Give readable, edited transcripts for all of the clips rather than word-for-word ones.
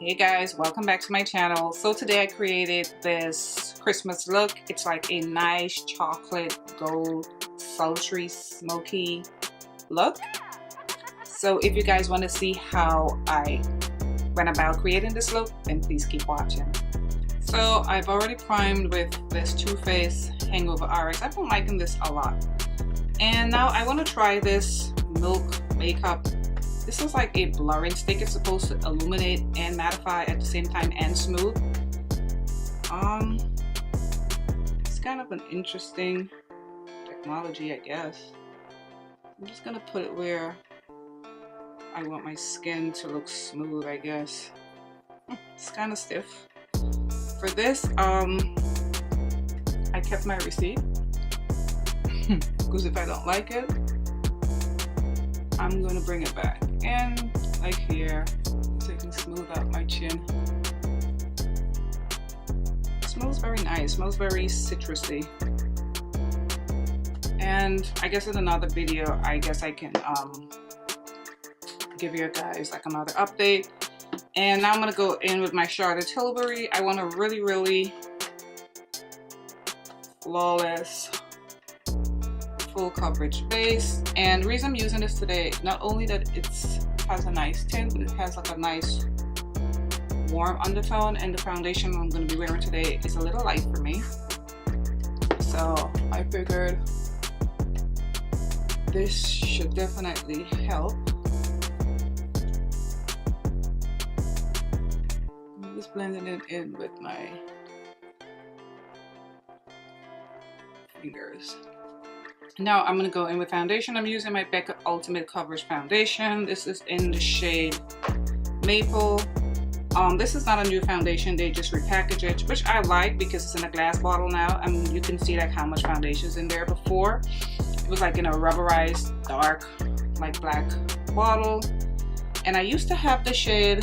Hey guys, welcome back to my channel. So today I created this Christmas look. It's like a nice chocolate gold sultry smoky look. So if you guys want to see how I went about creating this look, then please keep watching. So I've already primed with this Too Faced Hangover RX. I've been liking this a lot. And now I want to try this Milk makeup. This is like a blurring stick. It's supposed to illuminate and mattify at the same time and smooth. It's kind of an interesting technology, I guess. I'm just gonna put it where I want my skin to look smooth, I guess. It's kind of stiff. For this, I kept my receipt because if I don't like it, I'm gonna bring it back. And like here, so I can smooth out my chin. It smells very nice, smells very citrusy. And I guess in another video, I guess I can give you guys like another update. And now I'm gonna go in with my Charlotte Tilbury. I want a really flawless full coverage base. And the reason I'm using this today, not only that it has a nice tint, but it has like a nice warm undertone, and the foundation I'm going to be wearing today is a little light for me, so I figured this should definitely help. I'm just blending it in with my fingers. Now I'm going to go in with foundation. I'm using my Becca Ultimate Coverage Foundation. This is in the shade Maple. This is not a new foundation. They just repackaged it, which I like because it's in a glass bottle now. And you can see like how much foundation is in there. Before it was like in a rubberized dark like black bottle. And I used to have the shade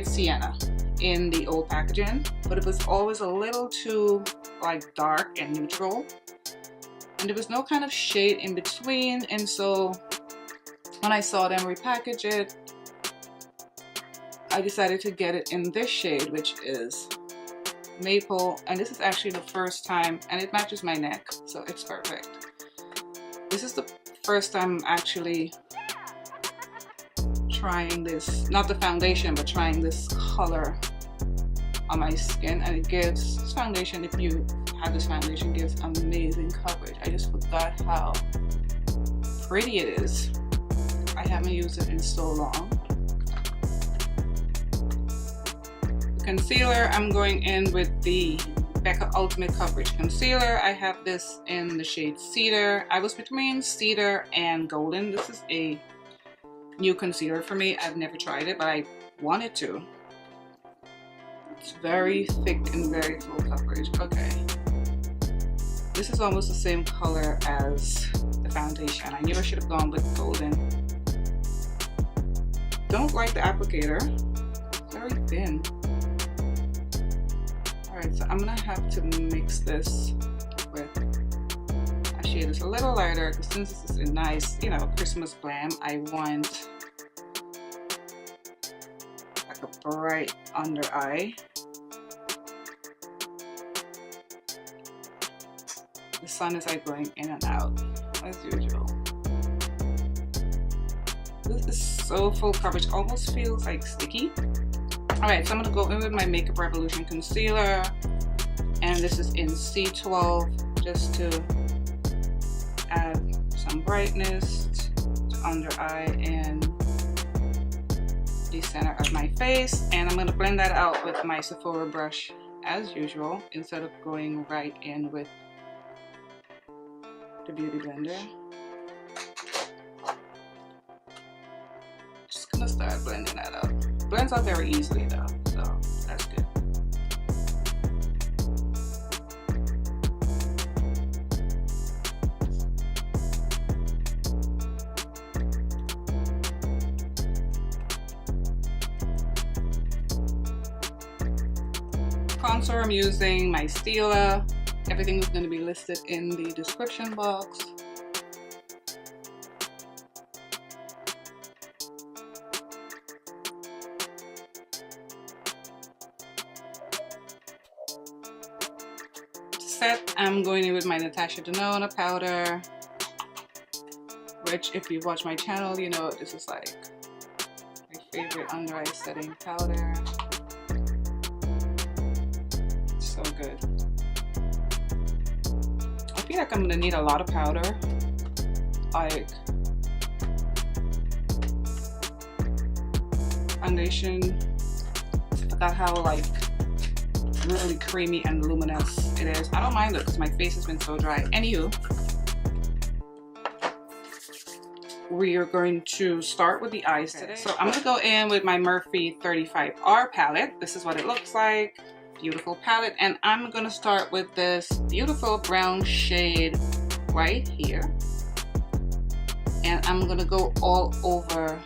Sienna in the old packaging, but it was always a little too like dark and neutral, and there was no kind of shade in between. And so when I saw them repackage it, I decided to get it in this shade, which is Maple. And this is actually the first time, and it matches my neck, so it's perfect. This is the first time I'm actually trying this, not the foundation, but trying this color on my skin. And it gives, this foundation, if you have this foundation, gives amazing coverage. I just forgot how pretty it is. I haven't used it in so long. Concealer, I'm going in with the Becca Ultimate Coverage Concealer. I have this in the shade Cedar. I was between Cedar and Golden. This is a new concealer for me. I've never tried it, but I wanted to. It's very thick and very full coverage. Okay. This is almost the same color as the foundation. I knew I should have gone with Golden. Don't like the applicator. It's very thin. Alright, so I'm gonna have to mix this with a shade that's a little lighter, because since this is a nice, you know, Christmas glam, I want like a bright under eye. The sun is like going in and out as usual. This is so full coverage, almost feels like sticky. Alright, so I'm gonna go in with my Makeup Revolution concealer, and this is in C12, just to add some brightness to under eye and the center of my face. And I'm gonna blend that out with my Sephora brush as usual, instead of going right in with the beauty blender. Just gonna start blending that out. Blends out very easily though, so that's good. Contour, I'm using my Stila. Everything is going to be listed in the description box. set, I'm going in with my Natasha Denona powder, which if you watch my channel, you know this is like my favorite under eye setting powder. It's so good. I feel like I'm gonna need a lot of powder. Like foundation, I forgot how like really creamy and luminous it is. I don't mind it because my face has been so dry. Anywho, we are going to start with the eyes today. So I'm gonna go in with my Morphe 35R palette. This is what it looks like. Beautiful palette. And I'm gonna start with this beautiful brown shade right here. And I'm gonna go all over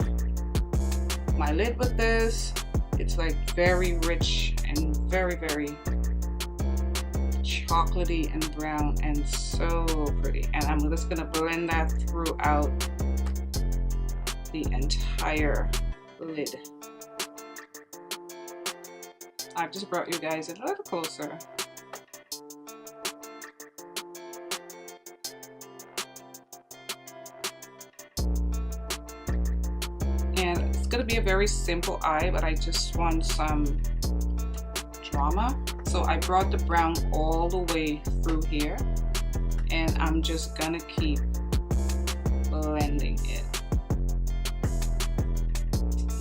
my lid with this. It's like very rich and very, very chocolatey and brown and so pretty. And I'm just gonna blend that throughout the entire lid. I've just brought you guys a little closer. And it's gonna be a very simple eye, but I just want some drama. So I brought the brown all the way through here, and I'm just gonna keep blending it.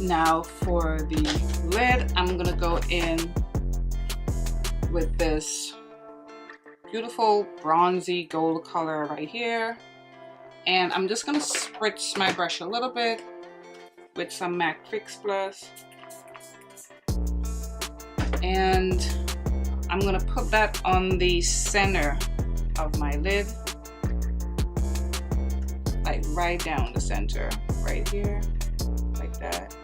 Now for the lid, I'm gonna go in with this beautiful bronzy gold color right here. And I'm just gonna spritz my brush a little bit with some MAC Fix Plus. And I'm gonna put that on the center of my lid. Like right down the center, right here, like that.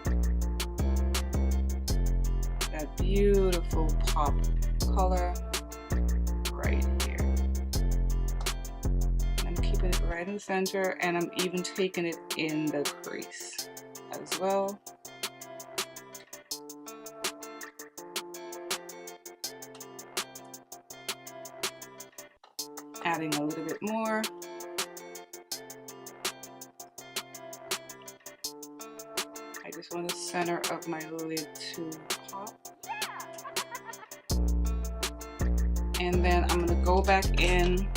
That beautiful pop color right here. And I'm keeping it right in the center, and I'm even taking it in the crease as well. Adding a little bit more. I just want the center of my lid to pop. And then I'm gonna go back in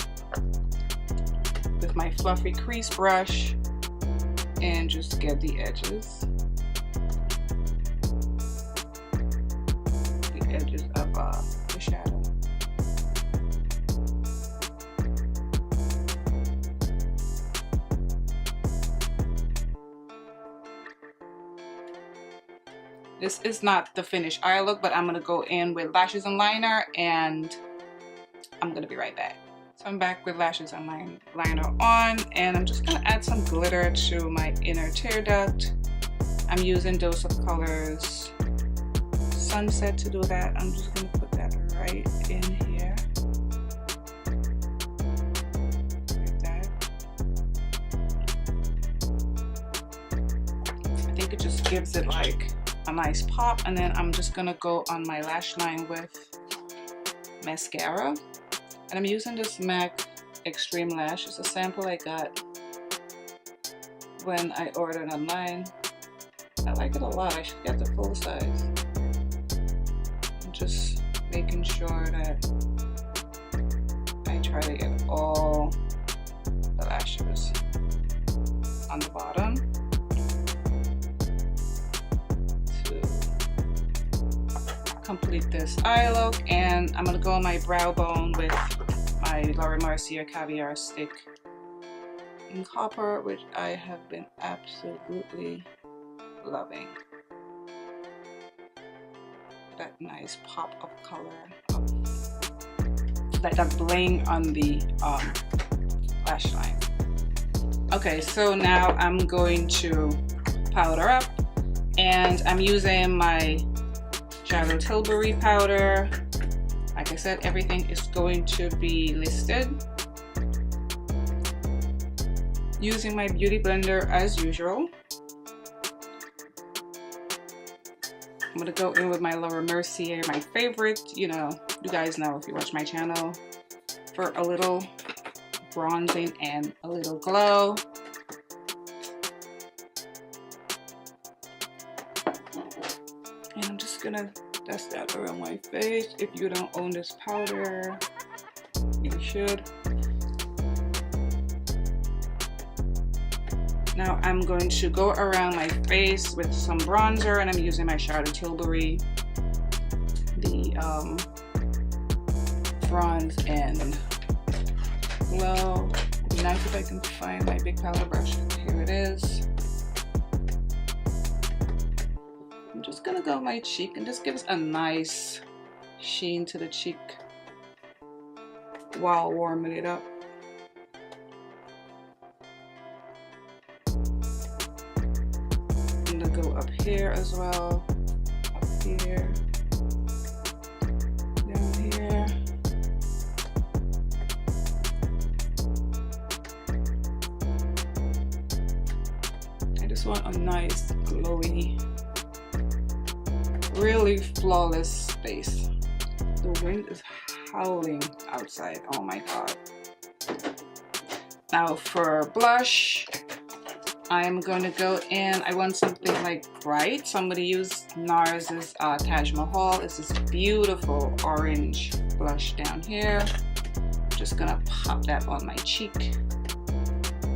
with my fluffy crease brush and just get the edges. The edges of the shadow. This is not the finished eye look, but I'm gonna go in with lashes and liner, and I'm gonna be right back. So I'm back with lashes and liner on, and I'm just gonna add some glitter to my inner tear duct. I'm using Dose of Colors Sunset to do that. I'm just gonna put that right in here. Like that. I think it just gives it like a nice pop. And then I'm just gonna go on my lash line with mascara. And I'm using this MAC Extreme Lash. It's a sample I got when I ordered online. I like it a lot. I should get the full size. I'm just making sure that I try to get all the lashes on the bottom to complete this eye look. And I'm gonna go on my brow bone with my Mercier Caviar stick in copper, which I have been absolutely loving. That nice pop of color, like that bling on the lash line. Okay, so now I'm going to powder up, and I'm using my Shadow Tilbury powder. Like I said, everything is going to be listed. Using my beauty blender as usual. I'm gonna go in with my Mercier, my favorite, you know, you guys know if you watch my channel. for a little bronzing and a little glow. And I'm just gonna dust that around my face. If you don't own this powder, you should. Now I'm going to go around my face with some bronzer, and I'm using my Charlotte Tilbury, the bronze and glow. It'd be nice if I can find my big powder brush. Here it is. I'm just gonna go my cheek and just gives a nice sheen to the cheek while warming it up. I'm gonna go up here as well, up here, down here. I just want a nice glowy, really flawless face. The wind is howling outside. Oh my god. Now for blush, I'm going to go in. I want something like bright, so I'm going to use Nars's Taj Mahal. It's this beautiful orange blush down here. Just gonna pop that on my cheek,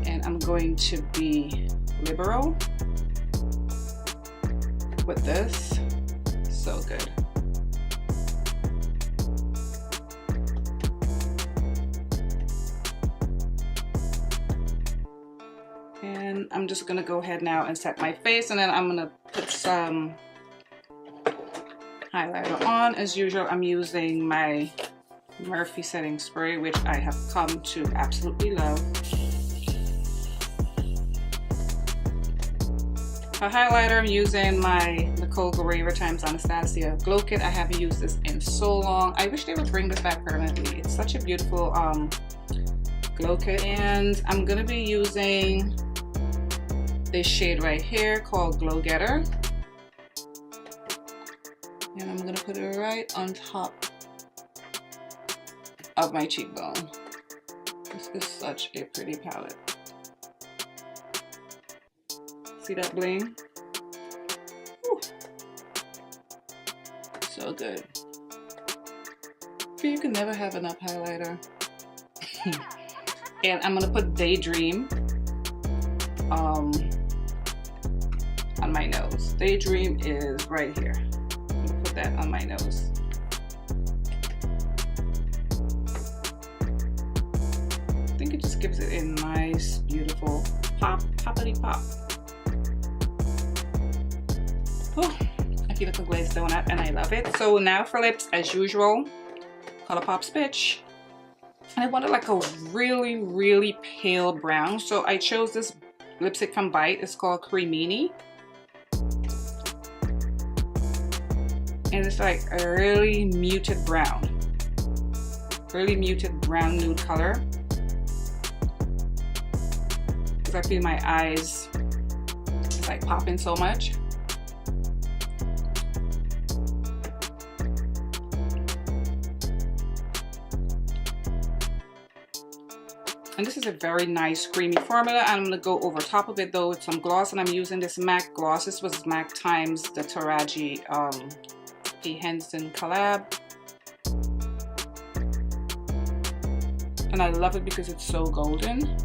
and I'm going to be liberal with this. So good. And I'm just gonna go ahead now and set my face, and then I'm gonna put some highlighter on. As usual, I'm using my Morphe setting spray, which I have come to absolutely love. For highlighter, I'm using my Nicole Guerriero times Anastasia Glow Kit. I haven't used this in so long. I wish they would bring this back permanently. It's such a beautiful glow kit. And I'm gonna be using this shade right here called Glow Getter. And I'm gonna put it right on top of my cheekbone. This is such a pretty palette. See that bling? Whew. So good. You can never have enough highlighter. And I'm gonna put Daydream on my nose. Daydream is right here. I'm gonna put that on my nose. I think it just gives it a nice, beautiful pop, poppity pop. Oh, I feel like a glazed donut and I love it. So now for lips, as usual, ColourPop Spitch. And I wanted like a really, really pale brown. So I chose this lipstick from Bite. It's called Cremini. And it's like a really muted brown. Really muted brown nude color. Because I feel my eyes is like popping so much. And this is a very nice creamy formula. I'm going to go over top of it though with some gloss, and I'm using this MAC gloss. This was MAC times the Taraji P. Henson collab. And I love it because it's so golden.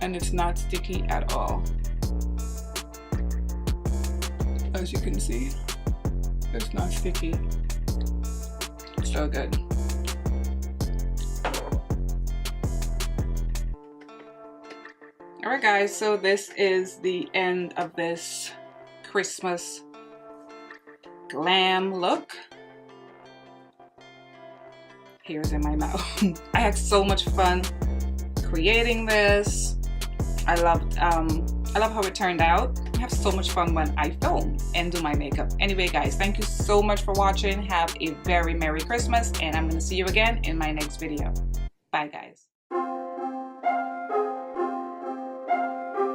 And it's not sticky at all. As you can see, it's not sticky. So good. Alright guys, so this is the end of this Christmas glam look. Here's in my mouth. I had so much fun creating this. I love how it turned out. I have so much fun when I film and do my makeup. Anyway guys, thank you so much for watching. Have a very Merry Christmas, and I'm going to see you again in my next video. Bye guys.